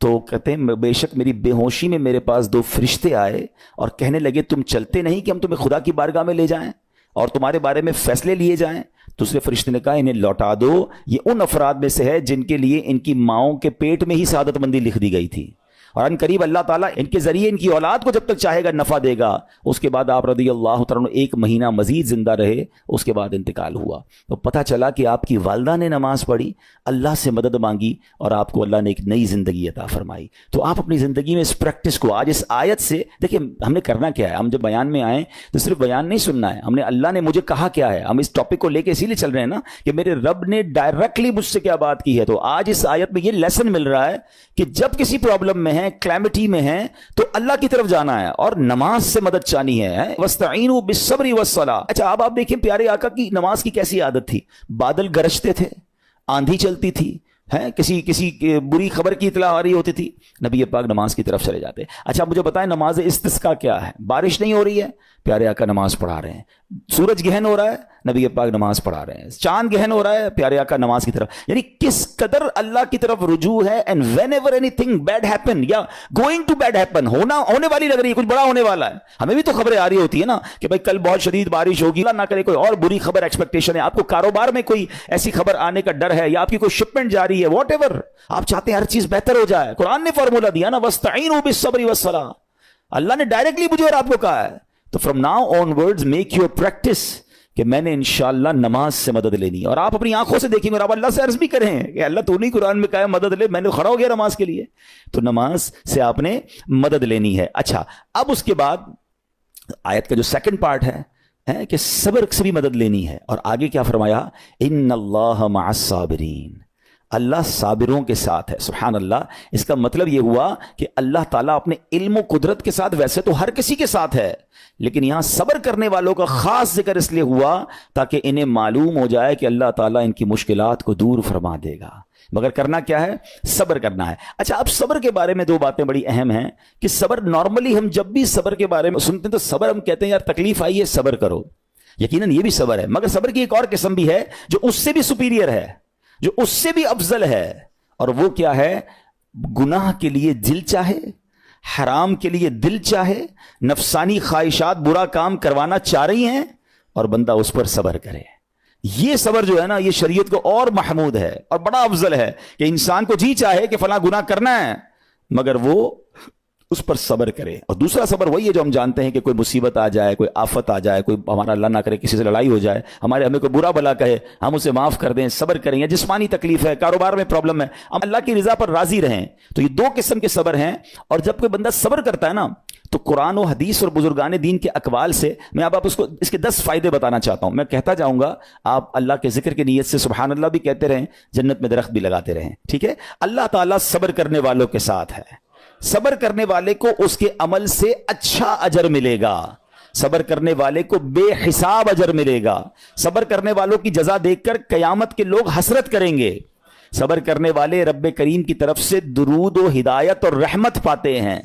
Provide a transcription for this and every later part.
تو کہتے ہیں بے شک میری بے ہوشی میں میرے پاس 2 فرشتے آئے اور کہنے لگے تم چلتے نہیں کہ ہم تمہیں خدا کی بارگاہ میں لے جائیں اور تمہارے بارے میں فیصلے لیے جائیں. دوسرے فرشتے نے کہا انہیں لوٹا دو, یہ ان افراد میں سے ہے جن کے لیے ان کی ماؤں کے پیٹ میں ہی سعادت مندی لکھ دی گئی تھی, اور ان قریب اللہ تعالیٰ ان کے ذریعے ان کی اولاد کو جب تک چاہے گا نفع دے گا. اس کے بعد آپ رضی اللہ تعالیٰ عنہ 1 مہینہ مزید زندہ رہے, اس کے بعد انتقال ہوا. تو پتہ چلا کہ آپ کی والدہ نے نماز پڑھی, اللہ سے مدد مانگی اور آپ کو اللہ نے ایک نئی زندگی عطا فرمائی. تو آپ اپنی زندگی میں اس پریکٹس کو آج اس آیت سے دیکھیں, ہم نے کرنا کیا ہے. ہم جب بیان میں آئیں تو صرف بیان نہیں سننا ہے, ہم نے اللہ نے مجھے کہا کیا ہے. ہم اس ٹاپک کو لے کے اسی لیے چل رہے ہیں نا کہ میرے رب نے ڈائریکٹلی مجھ سے کیا بات کی ہے. تو آج اس آیت میں یہ لیسن مل رہا ہے کہ جب کسی پرابلم میں ہیں, کلیمٹی میں ہیں, تو اللہ کی طرف جانا ہے اور نماز سے مدد چاہنی ہے. وَاسْتَعِينُوا بِالصَّبْرِ وَالصَّلَاةِ. اچھا اب آپ دیکھیں پیارے آقا کی نماز کی کیسی عادت تھی. بادل گرجتے تھے, آندھی چلتی تھی, کسی بری خبر کی اطلاع آ رہی ہوتی تھی, نبی پاک نماز کی طرف چلے جاتے. اچھا مجھے بتائیں نماز استسقاء کیا ہے؟ بارش نہیں ہو رہی ہے, پیارے آقا نماز پڑھا رہے ہیں. سورج گہن ہو رہا ہے, نبی پاک نماز پڑھا رہے ہیں. چاند گہن ہو رہا ہے, پیارے آقا نماز کی طرف. یعنی کس قدر اللہ کی طرف رجوع ہے. And whenever anything bad happen یا گوئنگ ٹو بیڈ ہیپن, ہونے والی لگ رہی ہے, کچھ بڑا ہونے والا ہے. ہمیں بھی تو خبریں آ رہی ہوتی ہے نا کہ بھائی کل بہت شدید بارش ہوگی, اللہ نہ کرے کوئی اور بری خبر ایکسپیکٹیشن ہے. آپ کو کاروبار میں کوئی ایسی خبر آنے کا ڈر ہے, یا آپ کی کوئی شپمنٹ جاری ہے, واٹ ایور, آپ چاہتے ہیں ہر چیز بہتر ہو جائے. قرآن نے فارمولا دیا نا, وَاسْتَعِينُوا بِالصَّبْرِ وَالصَّلَاةِ. اللہ نے ڈائریکٹلی مجھے اور آپ کو کہا ہے. تو from now on words make your practice کہ میں نے انشاءاللہ نماز سے مدد لینی ہے. اور آپ اپنی آنکھوں سے دیکھیں گے اور آپ اللہ سے عرض بھی کریں کہ اللہ تو نہیں قرآن میں کہا ہے مدد لے, میں نے کھڑا ہو گیا نماز کے لیے. تو نماز سے آپ نے مدد لینی ہے. اچھا اب اس کے بعد آیت کا جو سیکنڈ پارٹ ہے کہ صبر سے بھی مدد لینی ہے. اور آگے کیا فرمایا, ان اللہ مع الصابرین, اللہ صابروں کے ساتھ ہے. سبحان اللہ. اس کا مطلب یہ ہوا کہ اللہ تعالیٰ اپنے علم و قدرت کے ساتھ ویسے تو ہر کسی کے ساتھ ہے, لیکن یہاں صبر کرنے والوں کا خاص ذکر اس لیے ہوا تاکہ انہیں معلوم ہو جائے کہ اللہ تعالیٰ ان کی مشکلات کو دور فرما دے گا. مگر کرنا کیا ہے؟ صبر کرنا ہے. اچھا اب صبر کے بارے میں 2 باتیں بڑی اہم ہیں کہ صبر نارملی ہم جب بھی صبر کے بارے میں سنتے ہیں تو صبر ہم کہتے ہیں یار تکلیف آئی ہے صبر کرو, یقیناً یہ بھی صبر ہے, مگر صبر کی ایک اور قسم بھی ہے جو اس سے بھی سپیریئر ہے, جو اس سے بھی افضل ہے. اور وہ کیا ہے؟ گناہ کے لیے دل چاہے, حرام کے لیے دل چاہے, نفسانی خواہشات برا کام کروانا چاہ رہی ہیں اور بندہ اس پر صبر کرے. یہ صبر جو ہے نا یہ شریعت کو اور محمود ہے اور بڑا افضل ہے کہ انسان کو جی چاہے کہ فلاں گناہ کرنا ہے مگر وہ اس پر صبر کرے. اور دوسرا صبر وہی ہے جو ہم جانتے ہیں کہ کوئی مصیبت آ جائے, کوئی آفت آ جائے, کوئی ہمارا اللہ نہ کرے کسی سے لڑائی ہو جائے, ہمیں کوئی برا بلا کہے, ہم اسے معاف کر دیں, صبر کریں. یا جسمانی تکلیف ہے, کاروبار میں پرابلم ہے, ہم اللہ کی رضا پر راضی رہیں. تو یہ 2 قسم کے صبر ہیں. اور جب کوئی بندہ صبر کرتا ہے نا تو قرآن و حدیث اور بزرگان دین کے اقوال سے میں اب آپ اس کے 10 فائدے بتانا چاہتا ہوں. میں کہتا جاؤں گا, آپ اللہ کے ذکر کی نیت سے سبحان اللہ بھی کہتے رہیں, جنت میں درخت بھی لگاتے رہیں. ٹھیک ہے. اللہ تعالیٰ صبر کرنے والوں کے ساتھ ہے. صبر کرنے والے کو اس کے عمل سے اچھا اجر ملے گا, صبر کرنے والے کو بے حساب اجر ملے گا, صبر کرنے والوں کی جزا دیکھ کر قیامت کے لوگ حسرت کریں گے. صبر کرنے والے رب کریم کی طرف سے درود و ہدایت اور رحمت پاتے ہیں.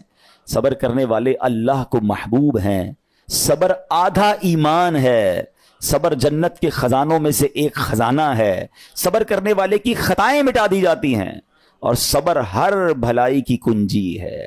صبر کرنے والے اللہ کو محبوب ہیں. صبر آدھا ایمان ہے. صبر جنت کے خزانوں میں سے ایک خزانہ ہے. صبر کرنے والے کی خطائیں مٹا دی جاتی ہیں اور صبر ہر بھلائی کی کنجی ہے.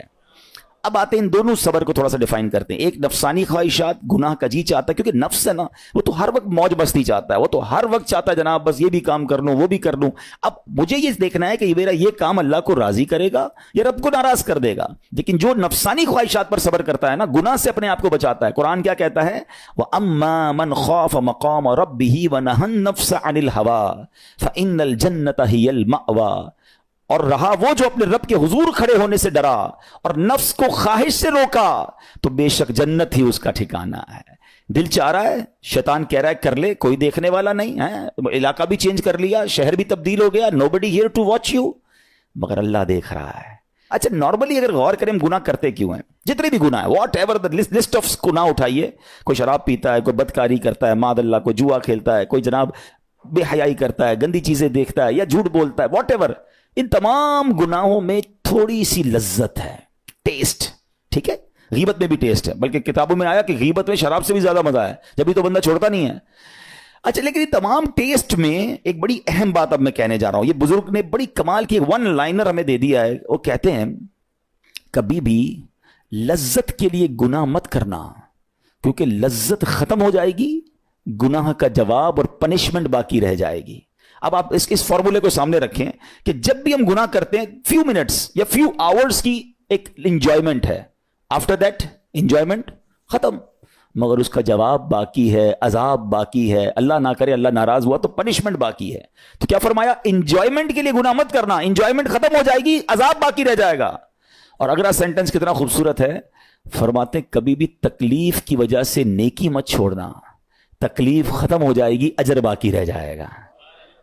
اب آتے ہیں ان دونوں صبر کو تھوڑا سا ڈیفائن کرتے ہیں. ایک نفسانی خواہشات, گناہ کا جی چاہتا ہے, کیونکہ نفس ہے نا وہ تو ہر وقت موج مستی چاہتا ہے, وہ تو ہر وقت چاہتا ہے جناب بس یہ بھی کام کر لوں وہ بھی کر لوں. اب مجھے یہ دیکھنا ہے کہ میرا یہ کام اللہ کو راضی کرے گا یا رب کو ناراض کر دے گا. لیکن جو نفسانی خواہشات پر صبر کرتا ہے نا, گناہ سے اپنے آپ کو بچاتا ہے, قرآن کیا کہتا ہے, وَأَمَّا مَنْ خَافَ مَقَامَ رَبِّهِ وَنَهَى النَّفْسَ عَنِ الْهَوَىٰ فَإِنَّ الْجَنَّةَ هِيَ الْمَأْوَىٰ. اور رہا وہ جو اپنے رب کے حضور کھڑے ہونے سے ڈرا اور نفس کو خواہش سے روکا تو بے شک جنت ہی اس کا ٹھکانہ ہے. دل چاہ رہا ہے, شیطان کہہ رہا ہے کر لے, کوئی دیکھنے والا نہیں ہے, علاقہ بھی چینج کر لیا, شہر بھی تبدیل ہو گیا, nobody here to watch you, مگر اللہ دیکھ رہا ہے. اچھا نارملی اگر غور کریں گناہ کرتے کیوں ہیں, جتنے بھی گناہ ہیں, واٹ ایور لسٹ آف گناہ اٹھائیے, کوئی شراب پیتا ہے, کوئی بدکاری کرتا ہے, معاذ اللہ, کوئی جوا کھیلتا ہے, کوئی جناب بے حیائی کرتا ہے, گندی چیزیں دیکھتا ہے یا جھوٹ بولتا ہے, واٹ ایور, ان تمام گناہوں میں تھوڑی سی لذت ہے, ٹیسٹ. ٹھیک ہے, غیبت میں بھی ٹیسٹ ہے, بلکہ کتابوں میں آیا کہ غیبت میں شراب سے بھی زیادہ مزہ ہے, جبھی تو بندہ چھوڑتا نہیں ہے. اچھا لیکن یہ تمام ٹیسٹ میں ایک بڑی اہم بات اب میں کہنے جا رہا ہوں. یہ بزرگ نے بڑی کمال کی ایک ون لائنر ہمیں دے دیا ہے. وہ کہتے ہیں کبھی بھی لذت کے لیے گناہ مت کرنا, کیونکہ لذت ختم ہو جائے گی, گناہ کا جواب اور پنشمنٹ باقی رہ جائے گی. اب آپ اس فارمولے کو سامنے رکھیں کہ جب بھی ہم گناہ کرتے ہیں فیو منٹس یا فیو آورز کی ایک انجوائمنٹ ہے, آفٹر دیٹ انجوائمنٹ ختم, مگر اس کا جواب باقی ہے, عذاب باقی ہے, اللہ نہ کرے اللہ ناراض ہوا تو پنشمنٹ باقی ہے. تو کیا فرمایا, انجوائمنٹ کے لیے گناہ مت کرنا, انجوائمنٹ ختم ہو جائے گی, عذاب باقی رہ جائے گا. اور اگلا سینٹنس کتنا خوبصورت ہے, فرماتے کبھی بھی تکلیف کی وجہ سے نیکی مت چھوڑنا, تکلیف ختم ہو جائے گی, اجر باقی رہ جائے گا.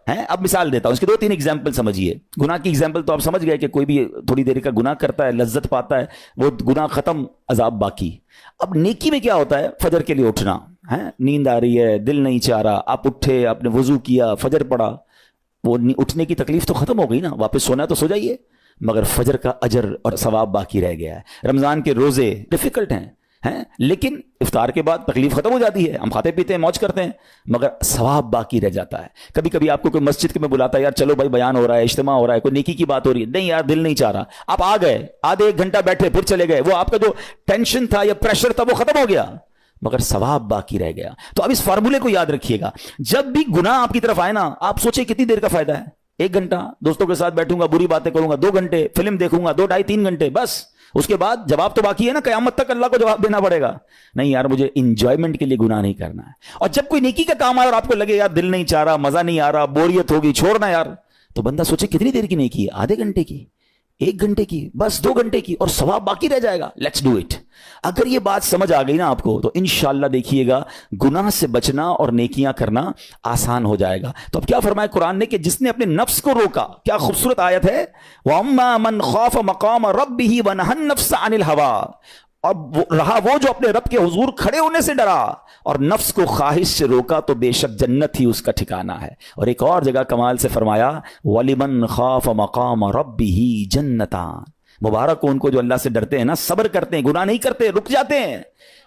اب مثال دیتا ہوں, اس کے 2-3 ایگزامپل سمجھیے. گناہ کی ایگزامپل تو آپ سمجھ گئے کہ کوئی بھی تھوڑی دیر کا گناہ کرتا ہے, لذت پاتا ہے, وہ گناہ ختم, عذاب باقی. اب نیکی میں کیا ہوتا ہے, فجر کے لیے اٹھنا, نیند آ رہی ہے, دل نہیں چاہ رہا, آپ اٹھے, آپ نے وضو کیا, فجر پڑھا, وہ اٹھنے کی تکلیف تو ختم ہو گئی نا, واپس سونا ہے تو سو جائیے, مگر فجر کا اجر اور ثواب باقی رہ گیا ہے. رمضان کے روزے ڈیفیکلٹ ہیں, لیکن افطار کے بعد تکلیف ختم ہو جاتی ہے, ہم کھاتے پیتے ہیں, موج کرتے ہیں, مگر ثواب باقی رہ جاتا ہے. کبھی کبھی آپ کو کوئی مسجد میں بلاتا ہے, یار چلو بھائی بیان ہو رہا ہے, اجتماع ہو رہا ہے, کوئی نیکی کی بات ہو رہی ہے, نہیں یار دل نہیں چاہ رہا, آپ آ گئے, آدھے 1 گھنٹہ بیٹھے, پھر چلے گئے, وہ آپ کا جو ٹینشن تھا یا پریشر تھا وہ ختم ہو گیا, مگر ثواب باقی رہ گیا. تو اب اس فارمولے کو یاد رکھیے گا, جب بھی گناہ آپ کی طرف آئے نا, آپ سوچیں کتنی دیر کا فائدہ ہے, 1 گھنٹہ دوستوں کے ساتھ بیٹھوں گا, بری باتیں کروں گا, 2 گھنٹے فلم دیکھوں گا, 2 ڈھائی 3 گھنٹے, بس اس کے بعد جواب تو باقی ہے نا, قیامت تک اللہ کو جواب دینا پڑے گا. نہیں یار مجھے انجوائمنٹ کے لیے گناہ نہیں کرنا ہے. اور جب کوئی نیکی کا کام آئے اور آپ کو لگے یار دل نہیں چاہ رہا, مزہ نہیں آ رہا, بوریت ہوگی, چھوڑنا یار, تو بندہ سوچے کتنی دیر کی نیکی ہے, آدھے گھنٹے کی, 1 گھنٹے کی, بس 2 گھنٹے کی, اور ثواب باقی رہ جائے گا. Let's do it. اگر یہ بات سمجھ آ گئی نا آپ کو, تو انشاءاللہ دیکھیے گا گناہ سے بچنا اور نیکیاں کرنا آسان ہو جائے گا. تو اب کیا فرمایا قرآن نے کہ جس نے اپنے نفس کو روکا, کیا خوبصورت آیت ہے, وَأَمَّا مَنْ خَافَ مَقَامَ رَبِّهِ وَنَهَى النَّفْسَ عَنِ الْهَوَىٰ, اور رہا وہ جو اپنے رب کے حضور کھڑے ہونے سے ڈرا اور نفس کو خواہش سے روکا, تو بے شک جنت ہی اس کا ٹھکانہ ہے. اور ایک اور جگہ کمال سے فرمایا, وَلِمَنْ خَافَ مَقَامَ رَبِّهِ جَنَّتَانِ, مبارک ہو ان کو جو اللہ سے ڈرتے ہیں نا, صبر کرتے ہیں, گناہ نہیں کرتے, رک جاتے ہیں.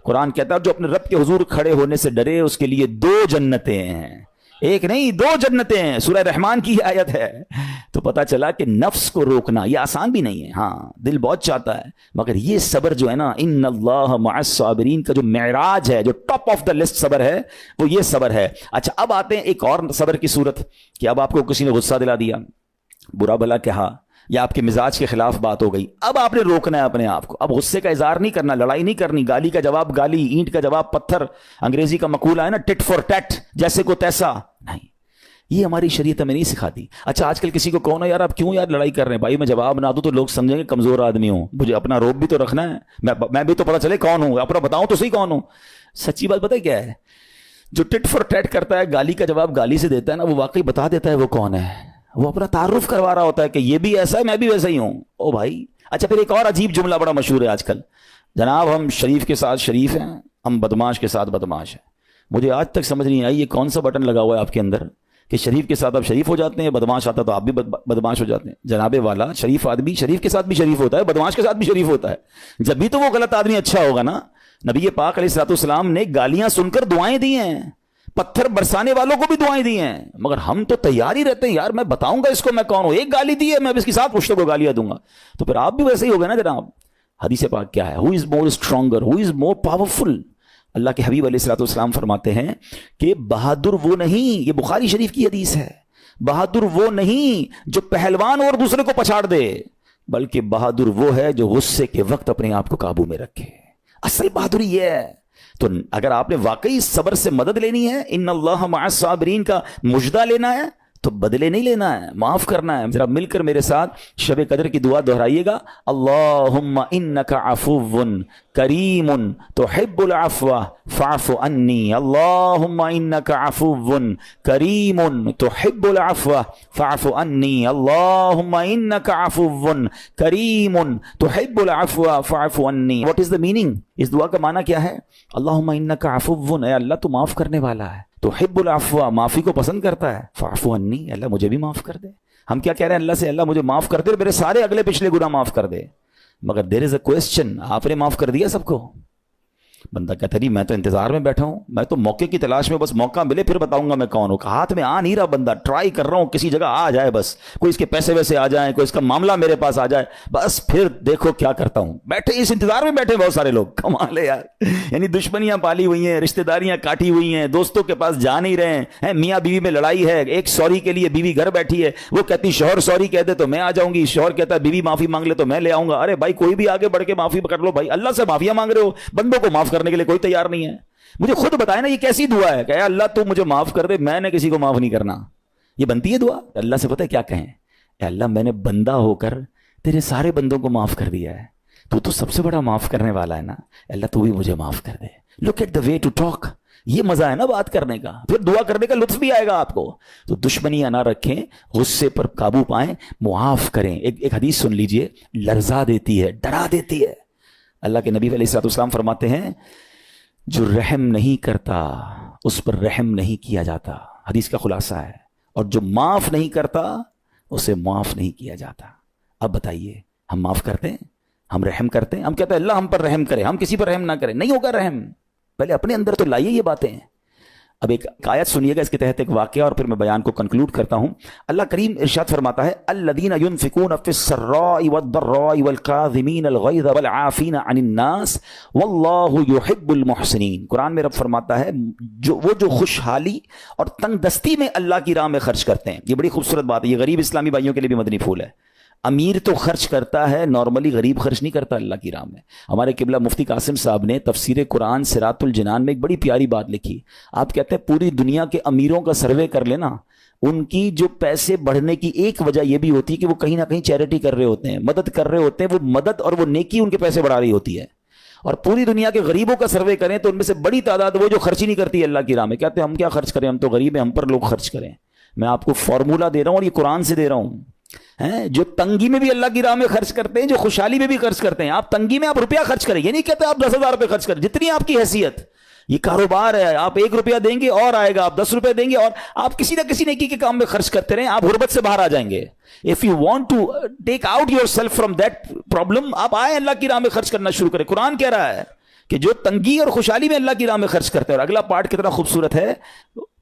قرآن کہتا ہے جو اپنے رب کے حضور کھڑے ہونے سے ڈرے اس کے لیے 2 جنتیں ہیں, 1 نہیں 2 جنتیں ہیں. سورہ رحمان کی آیت ہے. تو پتا چلا کہ نفس کو روکنا یہ آسان بھی نہیں ہے, ہاں دل بہت چاہتا ہے, مگر یہ صبر جو ہے نا, ان اللہ مع الصابرین کا جو معراج ہے, جو ٹاپ آف دا لسٹ صبر ہے, وہ یہ صبر ہے. اچھا اب آتے ہیں ایک اور صبر کی صورت, کہ اب آپ کو کسی نے غصہ دلا دیا, برا بھلا کہا, یا آپ کے مزاج کے خلاف بات ہو گئی, اب آپ نے روکنا ہے اپنے آپ کو. اب غصے کا اظہار نہیں کرنا, لڑائی نہیں کرنی, گالی کا جواب گالی, اینٹ کا جواب پتھر, انگریزی کا مقولہ ہے نا ٹٹ فور ٹیٹ, جیسے کو تیسا نہیں, یہ ہماری شریعت ہمیں نہیں سکھاتی. اچھا آج کل کسی کو کہو نا یار آپ کیوں یار لڑائی کر رہے ہیں, بھائی میں جواب نہ دوں تو لوگ سمجھیں گے کمزور آدمی ہوں, مجھے اپنا روب بھی تو رکھنا ہے, میں بھی تو پتا چلے کون ہوں, اپنا بتاؤں تو صحیح کون ہوں. سچی بات پتہ کیا ہے, جو ٹٹ فور ٹیٹ کرتا ہے, گالی کا جواب گالی سے دیتا ہے نا, وہ واقعی بتا دیتا ہے وہ کون ہے, وہ اپنا تعارف کروا رہا ہوتا ہے کہ یہ بھی ایسا ہے, میں بھی ویسا ہی ہوں. او بھائی. اچھا پھر ایک اور عجیب جملہ بڑا مشہور ہے آج کل, جناب ہم شریف کے ساتھ شریف ہیں, ہم بدماش کے ساتھ بدماش ہیں. مجھے آج تک سمجھ نہیں آئی یہ کون سا بٹن لگا ہوا ہے آپ کے اندر کہ شریف کے ساتھ آپ شریف ہو جاتے ہیں, بدماش آتا تو آپ بھی بدماش ہو جاتے ہیں. جناب والا, شریف آدمی شریف کے ساتھ بھی شریف ہوتا ہے, بدماش کے ساتھ بھی شریف ہوتا ہے. جب بھی تو وہ غلط آدمی اچھا ہوگا نا. نبی پاک علیہ الصلوۃ والسلام نے گالیاں سن کر دعائیں دی ہیں, پتھر برسانے والوں کو بھی دعائیں دی ہیں, مگر ہم تو تیار ہی رہتے ہیں, یار میں بتاؤں گا اس کو میں کون ہوں, 1 گالی دی ہے میں اس کے ساتھ پشتوں کو گالیاں دوں گا. تو پھر آپ بھی ویسے ہی ہو گئے نا جناب. حدیث پاک کیا ہے, ہو از مور اسٹرانگر, ہو از مور پاورفل. اللہ کے حبیب علیہ الصلوۃ والسلام فرماتے ہیں کہ بہادر وہ نہیں, یہ بخاری شریف کی حدیث ہے, بہادر وہ نہیں جو پہلوان اور دوسرے کو پچھاڑ دے, بلکہ بہادر وہ ہے جو غصے کے وقت اپنے آپ کو قابو میں رکھے. اصل بہادری یہ ہے. تو اگر آپ نے واقعی صبر سے مدد لینی ہے, ان اللہ مع الصابرین کا مجدہ لینا ہے, تو بدلے نہیں لینا ہے, معاف کرنا ہے. ذرا مل کر میرے ساتھ شب قدر کی دعا دہرائیے گا, اللہم انک عفو کریم تحب العفو فاعف عنی, اللہم انک عفو کریم تحب العفو فاعف عنی, اللہم انک عفو کریم تحب العفو فاعف عنی. واٹ از دا میننگ, اس دعا کا معنی کیا ہے؟ اللہم انک عفو, اے اللہ تو معاف کرنے والا ہے, تحب العفو, معافی کو پسند کرتا ہے, فاعف عنی, اللہ مجھے بھی معاف کر دے. ہم کیا کہہ رہے ہیں اللہ سے, اللہ مجھے معاف کر دے, میرے سارے اگلے پچھلے گناہ معاف کر دے. مگر دیر از اے کوسچن, آپ نے معاف کر دیا سب کو؟ بندہ کہتا نہیں میں تو انتظار میں بیٹھا ہوں, میں تو موقع کی تلاش میں, بس موقع ملے پھر بتاؤں گا میں کون ہوں. ہاتھ میں آ نہیں رہا بندہ, ٹرائی کر رہا ہوں کسی جگہ آ جائے, بس کوئی اس کے پیسے ویسے آ جائیں, کوئی اس کا معاملہ میرے پاس آ جائے, بس پھر دیکھو کیا کرتا ہوں. بیٹھے اس انتظار میں بیٹھے بہت سارے لوگ, کمال ہے یار. یعنی دشمنیاں پالی ہوئی ہیں, رشتہ داریاں کاٹی ہوئی ہیں, دوستوں کے پاس جا نہیں رہے ہیں, میاں بیوی میں لڑائی ہے, ایک سوری کے لیے بیوی گھر بیٹھی ہے, وہ کہتی شوہر سوری کہہ دے تو میں آ جاؤں گی, شوہر کہتا ہے بیوی معافی مانگ لے تو میں لے آؤں گا. ارے بھائی کوئی بھی آگے بڑھ کے معافی کر لو بھائی, اللہ سے معافیاں مانگ رہے ہو, بندوں کو معاف کرنے کے لیے کوئی تیار نہیں ہے. مجھے خود بتائے نا یہ کیسی دعا ہے کہ اے اللہ تو مجھے معاف کر دے, میں نے کسی کو معاف نہیں کرنا. یہ بنتی ہے دعا؟ اللہ سے پتہ ہے کیا کہیں, اے اللہ میں نے بندہ ہو کر تیرے سارے بندوں کو معاف کر دیا ہے, تو سب سے بڑا معاف کرنے والا ہے نا, اللہ تو بھی مجھے معاف کر دے. Look at the way to talk, یہ مزہ ہے نا بات کرنے کا, پھر دعا کرنے کا لطف بھی آئے گا آپ کو. تو دشمنیاں نہ رکھیں, غصے پر قابو پائیں, معاف کریں. ایک حدیث سن لیجئے, لرزا دیتی ہے, ڈرا دیتی ہے. اللہ کے نبی علیہ الصلوۃ والسلام فرماتے ہیں جو رحم نہیں کرتا اس پر رحم نہیں کیا جاتا. حدیث کا خلاصہ ہے. اور جو معاف نہیں کرتا اسے معاف نہیں کیا جاتا. اب بتائیے ہم معاف کرتے ہیں, ہم رحم کرتے ہیں, ہم کہتے ہیں اللہ ہم پر رحم کرے, ہم کسی پر رحم نہ کریں. نہیں ہوگا رحم, پہلے اپنے اندر تو لائیے یہ باتیں. اب ایک آیت سنیے گا, اس کے تحت ایک واقعہ, اور پھر میں بیان کو کنکلوڈ کرتا ہوں. اللہ کریم ارشاد فرماتا ہے الذین ينفقون فی السراء والضراء والکاظمین الغیظ والعافین عن الناس واللہ یحب المحسنین. قرآن میں رب فرماتا ہے وہ جو خوشحالی اور تنگ دستی میں اللہ کی راہ میں خرچ کرتے ہیں. یہ بڑی خوبصورت بات ہے, یہ غریب اسلامی بھائیوں کے لیے بھی مدنی پھول ہے. امیر تو خرچ کرتا ہے نارملی, غریب خرچ نہیں کرتا اللہ کی راہ میں. ہمارے قبلہ مفتی قاسم صاحب نے تفسیر قرآن صراط الجنان میں ایک بڑی پیاری بات لکھی. آپ کہتے ہیں پوری دنیا کے امیروں کا سروے کر لینا, ان کی جو پیسے بڑھنے کی ایک وجہ یہ بھی ہوتی ہے کہ وہ کہیں نہ کہیں چیریٹی کر رہے ہوتے ہیں, مدد کر رہے ہوتے ہیں. وہ مدد اور وہ نیکی ان کے پیسے بڑھا رہی ہوتی ہے. اور پوری دنیا کے غریبوں کا سروے کریں تو ان میں سے بڑی تعداد وہ جو خرچ ہی نہیں کرتی اللہ کی راہ میں. کہتے ہیں ہم کیا خرچ کریں, ہم تو غریب ہیں, ہم پر لوگ خرچ کریں. میں آپ کو فارمولہ دے رہا ہوں اور یہ قرآن سے دے رہا ہوں. جو تنگی میں بھی اللہ کی راہ میں خرچ کرتے ہیں, جو خوشحالی میں بھی خرچ کرتے ہیں. آپ تنگی میں آپ روپیہ خرچ کریں, یہ نہیں کہتے آپ 10,000 روپے خرچ کریں, جتنی آپ کی حیثیت. یہ کاروبار ہے, آپ 1 روپیہ دیں گے اور آئے گا, آپ 10 روپے دیں گے اور آپ کسی نہ کسی نیکی کے کام میں خرچ کرتے رہیں, آپ غربت سے باہر آ جائیں گے. If you want to take out yourself from that problem, آپ آئے اللہ کی راہ میں خرچ کرنا شروع کریں. قرآن کہہ رہا ہے کہ جو تنگی اور خوشحالی میں اللہ کی راہ میں خرچ کرتے ہیں. اور اگلا پارٹ کتنا خوبصورت ہے,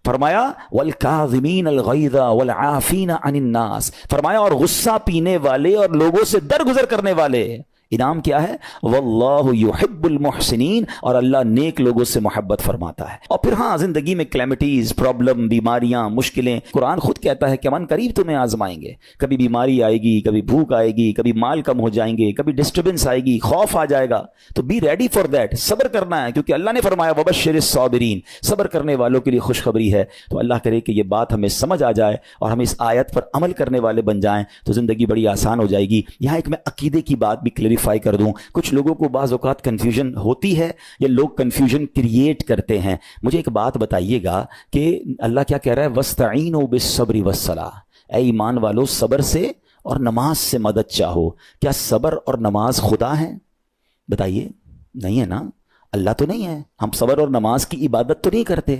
فرمایا والکاظمین الغیظ والعافین عن الناس, فرمایا اور غصہ پینے والے اور لوگوں سے درگزر کرنے والے. انعام کیا ہے, واللہ یحب المحسنین, اور اللہ نیک لوگوں سے محبت فرماتا ہے. اور پھر ہاں زندگی میں کلیمٹیز, پرابلم, بیماریاں, مشکلیں, قرآن خود کہتا ہے کہ من قریب تمہیں آزمائیں گے. کبھی بیماری آئے گی, کبھی بھوک آئے گی, کبھی مال کم ہو جائیں گے, کبھی ڈسٹربنس آئے گی, خوف آ جائے گا. تو بی ریڈی فار دیٹ, صبر کرنا ہے, کیونکہ اللہ نے فرمایا وبشر الصابرین, صبر کرنے والوں کے لیے خوشخبری ہے. تو اللہ کرے کہ یہ بات ہمیں سمجھ آ جائے اور ہم اس آیت پر عمل کرنے والے بن جائیں تو زندگی بڑی آسان ہو جائے گی. یہاں ایک میں عقیدے کی بات بھی کلیریفائی کر دوں. کچھ لوگوں کو بعض اوقات کنفیوژن ہوتی ہے یا لوگ کنفیوژن کریٹ کرتے ہیں. مجھے ایک بات بتائیے گا کہ اللہ کیا کہہ رہا ہے, وَاسْتَعِينُوا بِالصَّبْرِ وَالصَّلَاةِ, اے ایمان والو صبر سے اور نماز سے مدد چاہو. کیا صبر اور نماز خدا ہیں؟ بتائیے, نہیں ہے نا, اللہ تو نہیں ہے. ہم صبر اور نماز کی عبادت تو نہیں کرتے.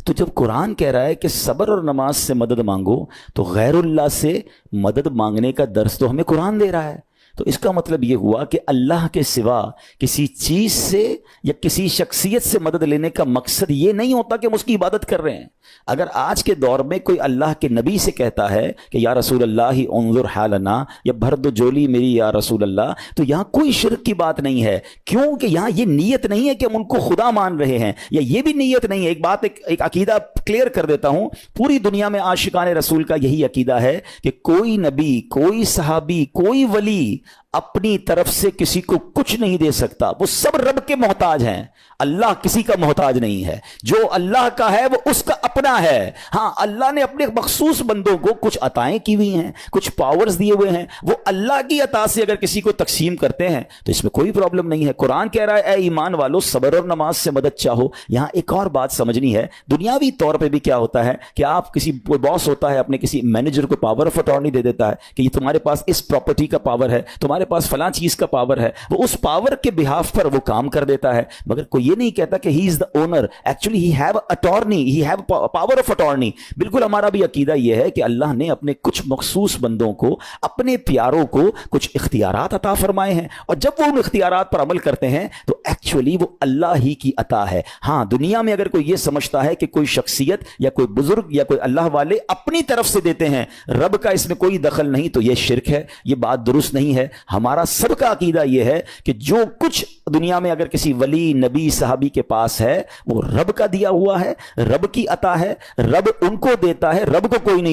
تو جب قرآن کہہ رہا ہے کہ صبر اور نماز سے مدد مانگو, تو غیر اللہ سے مدد مانگنے کا درس تو ہمیں قرآن دے رہا ہے. تو اس کا مطلب یہ ہوا کہ اللہ کے سوا کسی چیز سے یا کسی شخصیت سے مدد لینے کا مقصد یہ نہیں ہوتا کہ ہم اس کی عبادت کر رہے ہیں. اگر آج کے دور میں کوئی اللہ کے نبی سے کہتا ہے کہ یا رسول اللہ انظر حالنا, یا بھر دو جولی میری یا رسول اللہ, تو یہاں کوئی شرک کی بات نہیں ہے. کیوں کہ یہاں یہ نیت نہیں ہے کہ ہم ان کو خدا مان رہے ہیں, یا یہ بھی نیت نہیں ہے. ایک بات, ایک عقیدہ کلیئر کر دیتا ہوں. پوری دنیا میں عاشقان رسول کا یہی عقیدہ ہے کہ کوئی نبی, کوئی صحابی, کوئی ولی اپنی طرف سے کسی کو کچھ نہیں دے سکتا. وہ سب رب کے محتاج ہیں, اللہ کسی کا محتاج نہیں ہے. جو اللہ کا ہے وہ اس کا اپنا ہے. ہاں اللہ نے اپنے مخصوص بندوں کو کچھ عطائیں کی ہوئی ہیں, کچھ پاورز دیے ہوئے ہیں, وہ اللہ کی عطا سے اگر کسی کو تقسیم کرتے ہیں تو اس میں کوئی پرابلم نہیں ہے. قرآن کہہ رہا ہے اے ایمان والو صبر اور نماز سے مدد چاہو. یہاں ایک اور بات سمجھنی ہے. دنیاوی طور پہ بھی کیا ہوتا ہے کہ آپ کسی باس ہوتا ہے, اپنے کسی مینیجر کو پاور آف اٹارنی دے دیتا ہے کہ یہ تمہارے پاس اس پراپرٹی کا پاور ہے, تمہارے پاس فلاں چیز کا پاور ہے. وہ اس پاور کے بہاف پر وہ کام کر دیتا ہے, مگر کوئی یہ نہیں کہتا کہ he is the owner. Actually he have attorney, he have power of attorney. بالکل ہمارا بھی عقیدہ یہ ہے کہ اللہ نے اپنے کچھ مخصوص بندوں کو, اپنے پیاروں کو کچھ اختیارات عطا فرمائے ہیں, اور جب وہ ان اختیارات پر عمل کرتے ہیں تو ایکچولی وہ اللہ ہی کی عطا ہے. ہاں دنیا میں اگر کوئی یہ سمجھتا ہے کہ کوئی شخصیت یا کوئی بزرگ یا کوئی اللہ والے اپنی طرف سے دیتے ہیں, رب کا اس میں کوئی دخل نہیں, تو یہ شرک ہے, یہ بات درست نہیں ہے. ہمارا سب کا عقیدہ یہ ہے کہ جو کچھ دنیا میں اگر کسی ولی نبی صحابی کے پاس ہے وہ رب کا دیا ہوا ہے, رب کی عطا ہے, رب ان کو دیتا ہے, رب کو کوئی نہیں